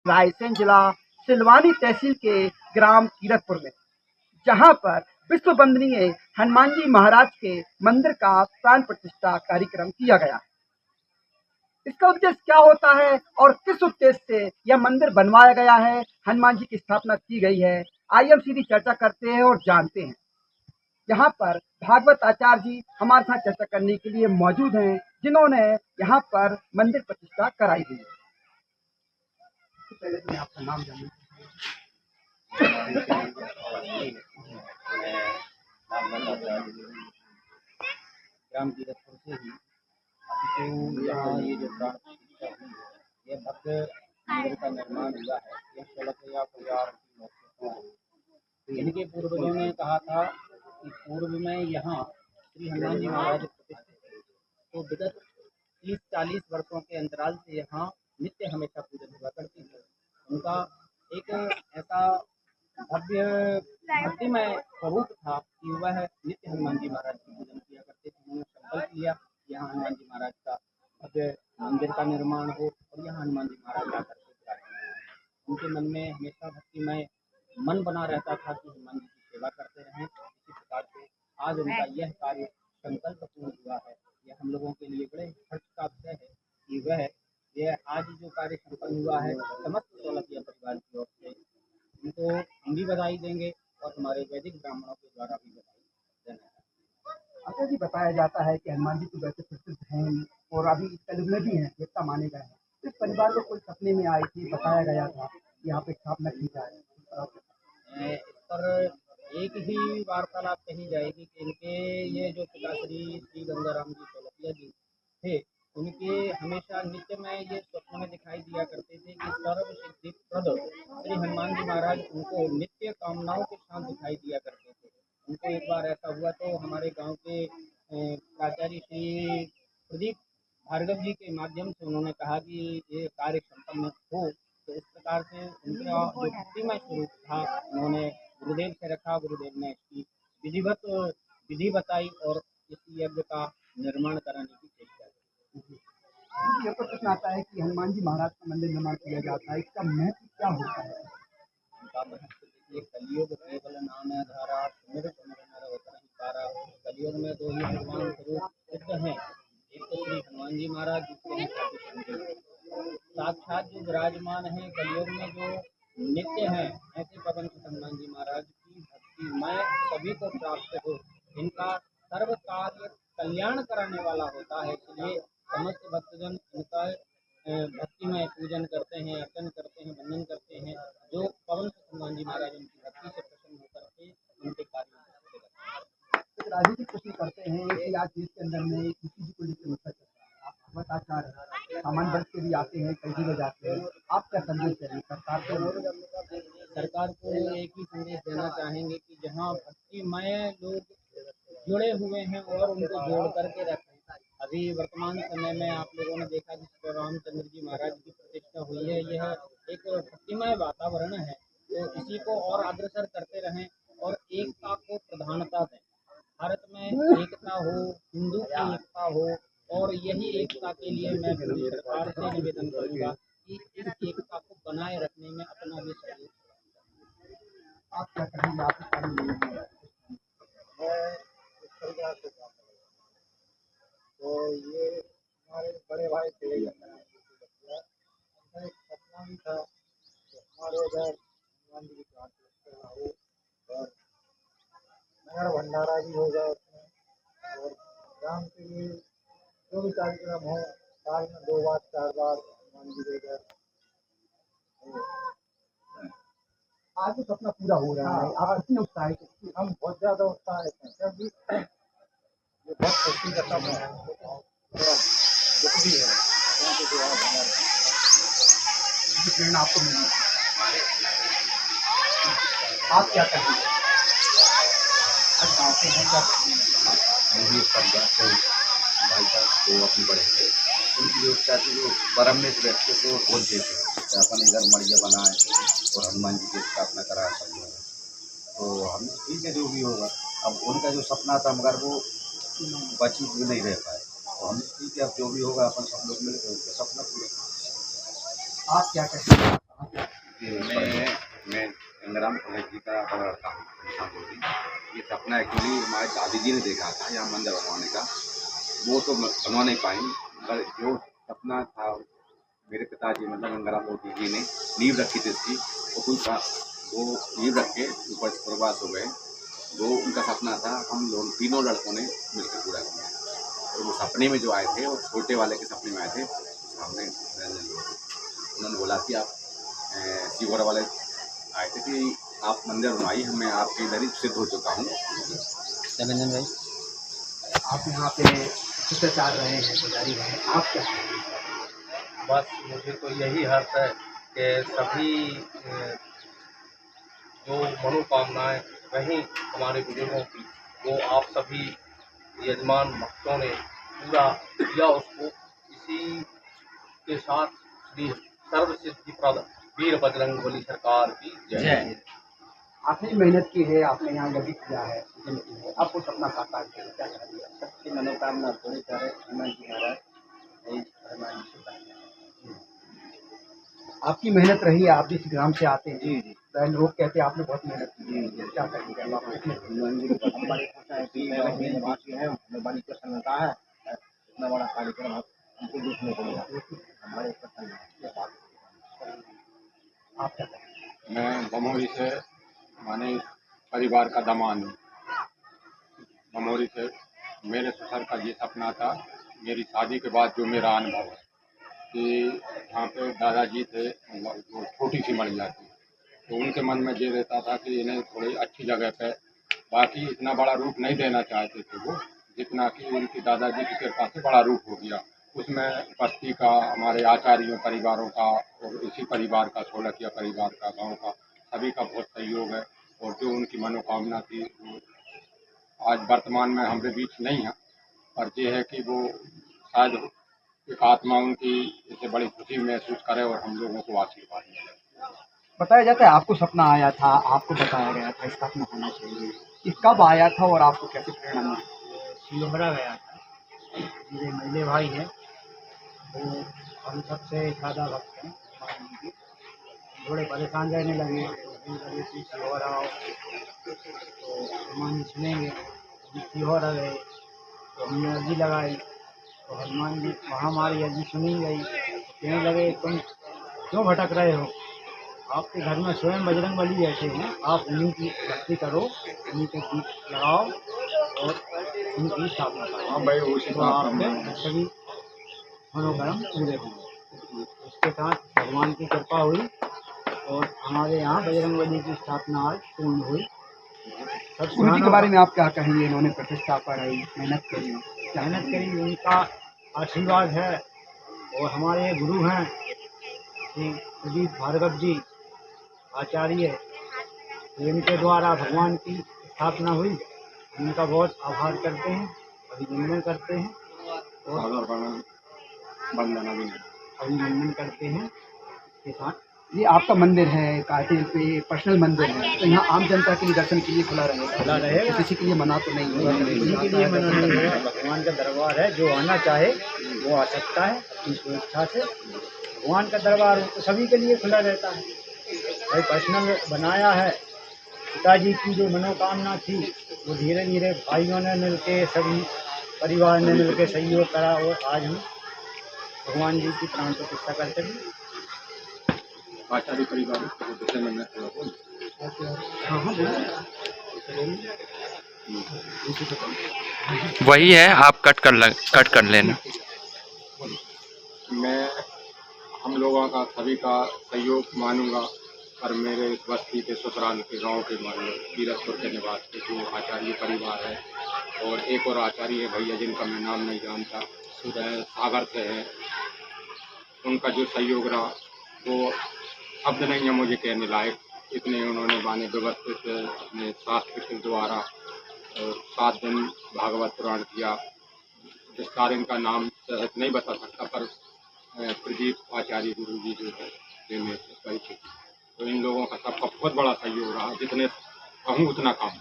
रायसेन जिला सिलवानी तहसील के ग्राम कीरतपुर में, जहां पर विश्व वंदनीय हनुमान जी महाराज के मंदिर का प्राण प्रतिष्ठा कार्यक्रम किया गया है। इसका उद्देश्य क्या होता है और किस उद्देश्य से यह मंदिर बनवाया गया है, हनुमान जी की स्थापना की गई है, आइए हम सीधी चर्चा करते हैं और जानते हैं। यहाँ पर भागवत आचार्य जी हमारे साथ चर्चा करने के लिए मौजूद हैं, जिन्होंने यहाँ पर मंदिर प्रतिष्ठा कराई गई है। तो पहले तो मैं आपका नाम जानना ग्राम कीरतपुर से ही तो यहाँ ये जो प्राण प्रतिष्ठा हुई है, ये भव्य मंदिर का निर्माण हुआ है। यह 16 परिवार की मौके तो इनके पूर्वजों ने कहा था कि पूर्व में यहाँ श्री हनुमान जी महाराज प्रतिष्ठित थे, तो विगत 30-40 वर्षों के अंतराल से यहाँ नित्य हमेशा पूजन हुआ करती थी। उनका एक ऐसा भव्य भक्तिमय स्वरूप था कि वह नित्य हनुमान जी महाराज की पूजन किया करते थे। उन्होंने संकल्प लिया कि यहाँ हनुमान जी महाराज का भव्य मंदिर का निर्माण हो और यहाँ हनुमान जी महाराज आकर के विराजमान। उनके मन में हमेशा भक्तिमय मन बना रहता था कि हनुमान जी की सेवा करते रहें। इसी प्रकार से आज उनका यह कार्य संकल्प पूर्ण हुआ है। यह हम लोगों के लिए बड़े हर्ष का विषय है कि यह आज जो कार्य संपन्न हुआ है समस्त सोलकिया परिवार की ओर से उनको हम भी बधाई देंगे और हमारे वैदिक ब्राह्मणों के द्वारा भी बधाई देना। अच्छा जी, बताया जाता है कि हनुमान जी तो वैसे प्रसिद्ध हैं और अभी कलयुग में भी हैं, देवता माने गए हैं। इस परिवार को कोई सपने में आई थी, बताया गया था कि यहाँ पे स्थापना की जाए। इस पर एक ही वार्तालाप कही जाएगी कि इनके ये जो पिताश्री श्री गंगाराम जी सोलकिया जी थे, उनके हमेशा नित्य में ये स्वप्न में दिखाई दिया करते थे कि सर्व सिद्धि प्रद श्री हनुमान जी महाराज उनको नित्य कामनाओं के साथ दिखाई दिया करते थे। उनको एक बार ऐसा हुआ तो हमारे गांव के प्राचार्य श्री प्रदीप भार्गव जी के माध्यम से उन्होंने कहा कि ये कार्य संपन्न हो। तो इस प्रकार से उनका जो भक्तिमय स्वरूप था उन्होंने गुरुदेव से रखा। गुरुदेव ने इसकी विधि बताई और इस यज्ञ का निर्माण कराने की चेष्टा की। ये तो प्रश्न आता है कि हनुमान जी महाराज का मंदिर निर्माण किया जाता है, इसका महत्व क्या होता है? उनका महत्व देखिए, कलियुग केवल नाम धारा सुमिर सुमिर नर होत नहीं पारा। कलियुग में दो ही भगवान स्वरूप सिद्ध हैं, एक तो श्री हनुमान जी महाराज, दूसरे हैं खाटू श्याम जी। साक्षात जो विराजमान है कलियुग में, जो नित्य हैं, ऐसे पवन सुत हनुमान जी महाराज की भक्ति मैं सभी को प्राप्त हो। इनका सर्व कार्य कल्याण कराने वाला होता है, इसलिए समस्त भक्तजन इनका भक्तिमय पूजन करते हैं, अर्चन करते हैं, वंदन करते हैं। जो पवन सुत हनुमान जी महाराज उनकी भक्ति से प्रसन्न होकर के उनके कार्य तो राजनीतिक प्रश्न करते हैं कि आज देश के अंदर में किसी जी को लेकर समस्या चल रहा है, भगवत आचार्य सामान्य वर्ग के भी आते हैं, कई जगह जाते हैं, आप क्या संदेश देंगे सरकार को? सरकार को एक ही संदेश देना चाहेंगे कि जहाँ भक्तिमय लोग जुड़े हुए हैं और उनको जोड़ करके रखें। अभी वर्तमान समय में आप लोगों ने देखा कि श्री रामचंद्र जी महाराज की प्रतिष्ठा हुई है, यह एक भक्तिमय वातावरण है। तो इसी को और अग्रसर करते रहें और एकता को प्रधानता दें। भारत में एकता हो, हिंदू की एकता हो, और यही एकता के लिए मैं पूरी सरकार से निवेदन करूंगा कि इस एकता को बनाए रखने में अपना भी सहयोग। आप क्या कहेंगे? आप इस बारे में तो ये हमारे बड़े भाई थे, एक सपना भी था कि हमारे उधर हनुमान जी की प्राण प्रतिष्ठा हो और नगर भंडारा भी होगा उसमें, और ग्राम के लिए जो भी कार्यक्रम हो साल में 2 बार 4 बार हनुमान जी के घर। आज तो सपना पूरा हो रहा है, आप कितने उत्साहित हैं? हम बहुत ज़्यादा उत्साहित हैं क्योंकि ये बहुत खुशी का समय है, थोड़ा दुख भी है क्योंकि जो है हमारे प्रेरणा आपको मिली, आप क्या कहेंगे? आज गाँव से हैं, क्या कहेंगे? भी परिवार से भाई साहब वो अपने बड़े थे, उनकी जो इच्छा थी जो परमने से बैठते थे वो बोलते थे कि अपन इधर मड़िया बनाए और हनुमान जी की स्थापना कराया सब लोग। तो हम ठीक है जो भी होगा, अब उनका जो सपना था मगर वो बची नहीं रह पाए, तो हम ठीक है अब जो भी होगा अपन सब लोग मिलकर उनका सपना पूरा। आप क्या कहेंगे? मैं गंगाराम कॉलेज जी का बड़ा लड़का हूँ निशान जोशी। ये सपना एक्चुअली हमारे दादी जी ने देखा था यहाँ मंदिर बनवाने का। वो तो बनवा नहीं पाई, मगर जो सपना था मेरे पिताजी मतलब गंगाराम मोदी जी ने नींव रखी थी इसकी, वो कुछ वो नींव रख के ऊपर प्रवास हो गए। वो उनका सपना था, हम लोग तीनों लड़कों ने मिलकर पूरा किया। और वो सपने में जो आए थे वो छोटे वाले के सपने में आए थे सामने उन्होंने बोला कि आप सीवर वाले आए थे कि आप मंदिर बनवाइए, मैं आपके इधर ही सिद्ध हो चुका हूँ। रंजन भाई, आप यहाँ पे शिष्टाचार रहे हैं, पुजारी रहे हैं, आप क्या कहेंगे? बस मुझे तो यही हर्ष है कि सभी जो मनोकामनाएं रहीं हमारे बुजुर्गों की, वो आप सभी यजमान भक्तों ने पूरा किया उसको। इसी के साथ श्री सर्वसिद्धिप्रद वीर बजरंगबली सरकार की जय। आपने मेहनत की है, आपने यहाँ यज्ञ किया है, पूजन की है, आपको सपना साकार किया, क्या करेंगे? सबकी मनोकामना पूरी करे हनुमान जी महाराज, यही हनुमान जी से प्रार्थना है। आपकी मेहनत रही है, आप जिस ग्राम से आते हैं, जी जी बहन लोग कहते हैं आपने बहुत मेहनत की है, जी। क्या करेंगे? अब आप कितने हनुमान जी को हम बड़ी खुश हैं कि मेरे वासी है, हमें बड़ी प्रसन्नता है, इतना बड़ा कार्यक्रम हमको देखने को मिला, हम बड़े प्रसन्न हैं ये बात। आप क्या करेंगे? मैं बमोरी से माने परिवार का दामाद हूँ। बमोरी से मेरे ससुर का ये सपना था, मेरी शादी के बाद जो मेरा अनुभव है कि यहाँ पे दादाजी थे, वो छोटी सी महिला थी, तो उनके मन में ये रहता था कि इन्हें थोड़ी अच्छी जगह पे, बाकी इतना बड़ा रूप नहीं देना चाहते थे वो, जितना कि उनकी दादाजी की कृपा से बड़ा रूप हो गया। उसमें बस्ती का, हमारे आचार्यों परिवारों का और इसी परिवार का, सोलकिया परिवार का, गांव का, सभी का बहुत सहयोग है। और जो उनकी मनोकामना थी वो आज वर्तमान में हमारे बीच नहीं है, पर यह है कि वो शायद एक आत्मा उनकी इसे बड़ी खुशी महसूस करे और हम लोगों को आशीर्वाद मिले। बताया जाता है आपको सपना आया था, आपको बताया गया था इसका सपना होना चाहिए, ये कब आया था और आपको कैसे प्रेरणा मिली? सिलोहरा गया था, मेरे मेले भाई हैं, वो हम सबसे ज़्यादा भक्त हैं हनुमान जी की। थोड़े परेशान रहने लगे तो फिर लगे कि सीहोर आओ तो हनुमान जी सुनेंगे। अभी सीहोर आ गए तो हमने अर्जी लगाई तो हनुमान जी वहाँ हमारी अर्जी सुनी गई। कहने लगे तुम क्यों भटक रहे हो, आपके घर में स्वयं बजरंगबली बैठे हैं, आप उन्हीं की भक्ति करो, उन्हीं के गीत लगाओ और उनकी स्थापना करो। हाँ भाई, उसी तो का आपके सभी मनोकाम पूरे होंगे। उसके साथ भगवान की कृपा हुई और हमारे यहाँ बजरंगबली की स्थापना आज पूर्ण हुई। सब गुरु जी के बारे में आप क्या कहेंगे? इन्होंने प्रतिष्ठा पढ़ाई, मेहनत करी, क्या मेहनत करी, उनका आशीर्वाद है। और हमारे गुरु हैं श्री प्रदीप भार्गव जी आचार्य, तो इनके द्वारा भगवान की स्थापना हुई। इनका बहुत आभार करते हैं, अभिनंदन करते हैं और अभिनंदन करते हैं इसके साथ। ये आपका मंदिर है, कार्टिल पे पर्सनल मंदिर है, तो यहाँ आम जनता के लिए दर्शन के लिए खुला रहेगा? खुला रहेगा। किसी के लिए मना तो नहीं होगा? किसी के लिए मना नहीं होगा, भगवान का दरबार है, जो आना चाहे वो आ सकता है अपनी स्वेच्छा से। भगवान का दरबार तो सभी के लिए खुला रहता है। भाई पर्सनल बनाया है, पिताजी की जो मनोकामना थी वो धीरे धीरे भाइयों ने मिलके, सभी परिवार ने मिलके सहयोग करा और आज हम भगवान जी की प्राण प्रतिष्ठा करते हैं। आचार्य परिवार के विषय में मैं थोड़ा बोल। हाँ हाँ बोलिए। वही है, आप कट कर लेना। मैं हम लोगों का सभी का सहयोग मानूंगा, पर मेरे इस बस्ती के ससुराल के गांव के मान लो तीरथपुर के निवास के जो आचार्य परिवार है, और एक और आचार्य है भैया जिनका मैं नाम नहीं जानता, सुदय सागर से है, उनका जो सहयोग रहा वो शब्द नहीं है मुझे कहने लायक। इतने उन्होंने बाने व्यवस्थित अपने शास्त्र के द्वारा 7 दिन भागवत पुराण किया, विस्तार इनका नाम सहित नहीं बता सकता, पर प्रदीप आचार्य गुरु जी जो है परिचित, तो इन लोगों का सबका बहुत बड़ा सहयोग रहा, जितने कहूँ उतना कम।